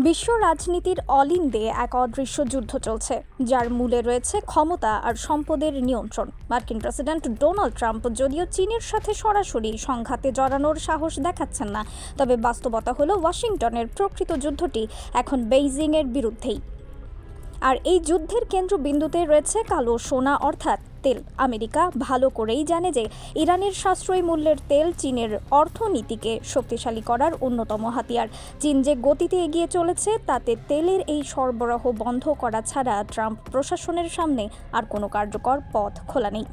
বিশ্ব রাজনীতির অলিন্দে এক অদৃশ্য যুদ্ধ চলছে, যার মূলে রয়েছে ক্ষমতা আর সম্পদের নিয়ন্ত্রণ। মার্কিন প্রেসিডেন্ট ডোনাল্ড ট্রাম্প যদিও চীনের সাথে সরাসরি সংঘাতে জড়ানোর সাহস দেখাচ্ছেন না, তবে বাস্তবতা হলো ওয়াশিংটনের প্রকৃত যুদ্ধটি এখন বেইজিংয়ের বিরুদ্ধেই। আর এই যুদ্ধের কেন্দ্রবিন্দুতে রয়েছে কালো সোনা অর্থাৎ তেল। আমেরিকা ভালো করেই জানে যে ইরানের সাশ্রয়ী মূল্যের তেল চীনের অর্থনীতিকে শক্তিশালী করার অন্যতম হাতিয়ার। চীন যে গতিতে এগিয়ে চলেছে তাতে তেলের এই সরবরাহ বন্ধ করা ছাড়া ট্রাম্প প্রশাসনের সামনে আর কোনো কার্যকর পথ খোলা নেই।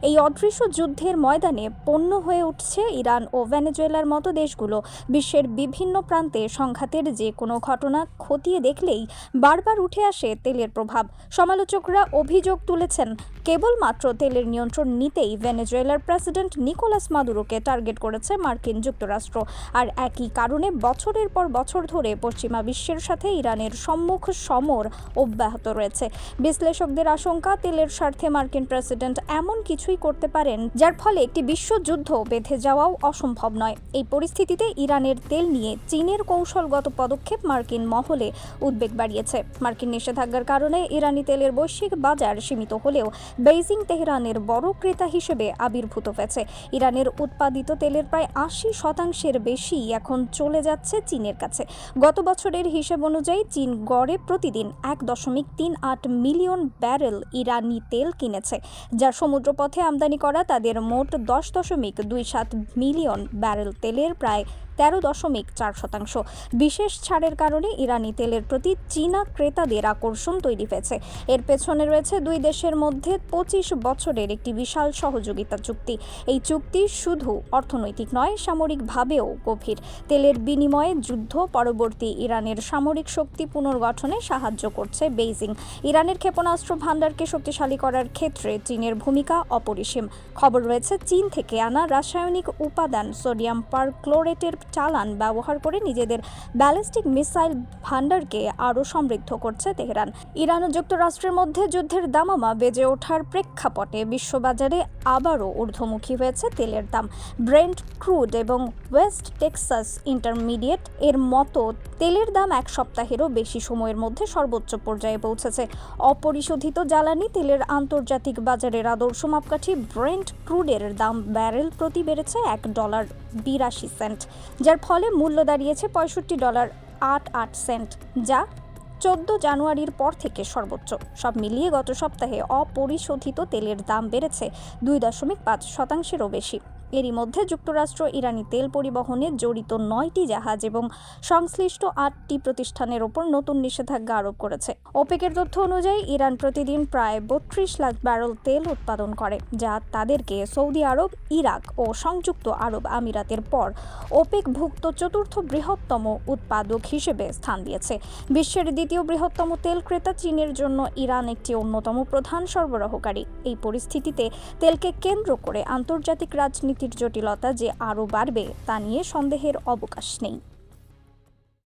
এই অদৃশ্য যুদ্ধের ময়দানে পণ্য হয়ে উঠছে ইরান ও ভেনেজুয়েলার মতো দেশগুলো। বিশ্বের বিভিন্ন প্রান্তে সংঘাতের যে কোনো ঘটনা খতিয়ে দেখলেই বারবার উঠে আসে তেলের প্রভাব। সমালোচকরা অভিযোগ তুলেছেন, কেবলমাত্র তেলের নিয়ন্ত্রণ নিতেই ভেনেজুয়েলার প্রেসিডেন্ট নিকোলাস মাদুরোকে টার্গেট করেছে মার্কিন যুক্তরাষ্ট্র। আর একই কারণে বছরের পর বছর ধরে পশ্চিমা বিশ্বের সাথে ইরানের সম্মুখ সমর অব্যাহত রয়েছে। বিশ্লেষকদের আশঙ্কা, তেলের স্বার্থে মার্কিন প্রেসিডেন্ট এমন কিছুই করতে পারেন যার ফলে একটি বিশ্বযুদ্ধ বেঁধে যাওয়াও অসম্ভব নয়। এই পরিস্থিতিতে ইরানের তেল নিয়ে চীনের কৌশলগত পদক্ষেপ মার্কিন মহলে উদ্বেগ বাড়িয়েছে। মার্কিন নিষেধাজ্ঞার কারণে ইরানি তেলের বৈশ্বিক বাজার সীমিত হলেও বেইজিং তেহরানের বড় ক্রেতা হিসেবে আবির্ভূত হয়েছে। ইরানের উৎপাদিত তেলের প্রায় ৮০% বেশি এখন চলে যাচ্ছে চীনের কাছে। গত বছরের হিসেব অনুযায়ী চীন গড়ে প্রতিদিন ১.৩৮ মিলিয়ন ব্যারেল ইরানি তেল কিনেছে, যা সমুদ্রপথে আমদানি করা তাদের মোট ১০.২৭ মিলিয়ন ব্যারেল তেলের প্রায় ১৩.৪%। বিশেষ ছাড়ের কারণে ইরানি তেলের প্রতি চীনা ক্রেতাদের আকর্ষণ তৈরি হয়েছে। এর পেছনে রয়েছে দুই দেশের মধ্যে ২৫ বছরের একটি বিশাল সহযোগিতা চুক্তি। এই চুক্তি শুধু অর্থনৈতিক নয়, সামরিকভাবেও গভীর। তেলের বিনিময়ে যুদ্ধ পরবর্তী ইরানের সামরিক শক্তি পুনর্গঠনে সাহায্য করছে বেইজিং। ইরানের ক্ষেপণাস্ত্র ভান্ডারকে শক্তিশালী করার ক্ষেত্রে চীনের ভূমিকা অপরিসীম। খবর রয়েছে, চীন থেকে আনা রাসায়নিক উপাদান সোডিয়াম পারক্লোরেটের চালান ব্যবহার করে নিজেদের ব্যালিস্টিক মিসাইল ভান্ডারকে আরও সমৃদ্ধ করছে তেহরান। ইরান ও যুক্তরাষ্ট্রের মধ্যে যুদ্ধের দামামা বেজে ওঠার প্রেক্ষাপটে বিশ্ববাজারে আবারও ঊর্ধ্বমুখী হয়েছে তেলের দাম। ব্রেন্ট ক্রুড এবং ওয়েস্ট টেক্সাস ইন্টারমিডিয়েট এর মতো তেলের দাম এক সপ্তাহেরও বেশি সময়ের মধ্যে সর্বোচ্চ পর্যায়ে পৌঁছেছে। অপরিশোধিত জ্বালানি তেলের আন্তর্জাতিক বাজারের আদর্শ মাপকাঠি ব্রেন্ট ক্রুডের দাম ব্যারেল প্রতি বেড়েছে $1.82, যার ফলে মূল্য দাঁড়িয়েছে $65.88, যা ১৪ জানুয়ারির পর থেকে সর্বোচ্চ। সব মিলিয়ে গত সপ্তাহে অপরিশোধিত তেলের দাম বেড়েছে ২.৫%-এরও বেশি। এরই মধ্যে যুক্তরাষ্ট্র ইরানি তেল পরিবহনে জড়িত ৯টি জাহাজ এবং সংশ্লিষ্ট ৮টি প্রতিষ্ঠানের ওপর নতুন নিষেধাজ্ঞা আরোপ করেছে। ওপেকের তথ্য অনুযায়ী ইরান প্রতিদিন প্রায় ৩২ লাখ ব্যারেল তেল উৎপাদন করে, যা তাদেরকে সৌদি আরব, ইরাক ও সংযুক্ত আরব আমিরাতের পর ওপেকভুক্ত চতুর্থ বৃহত্তম উৎপাদক হিসেবে স্থান দিয়েছে। বিশ্বের দ্বিতীয় বৃহত্তম তেল ক্রেতা চীনের জন্য ইরান একটি অন্যতম প্রধান সরবরাহকারী। এই পরিস্থিতিতে তেলকে কেন্দ্র করে আন্তর্জাতিক রাজনীতির জটিলতা যে আরও বাড়বে তা নিয়ে সন্দেহের অবকাশ নেই।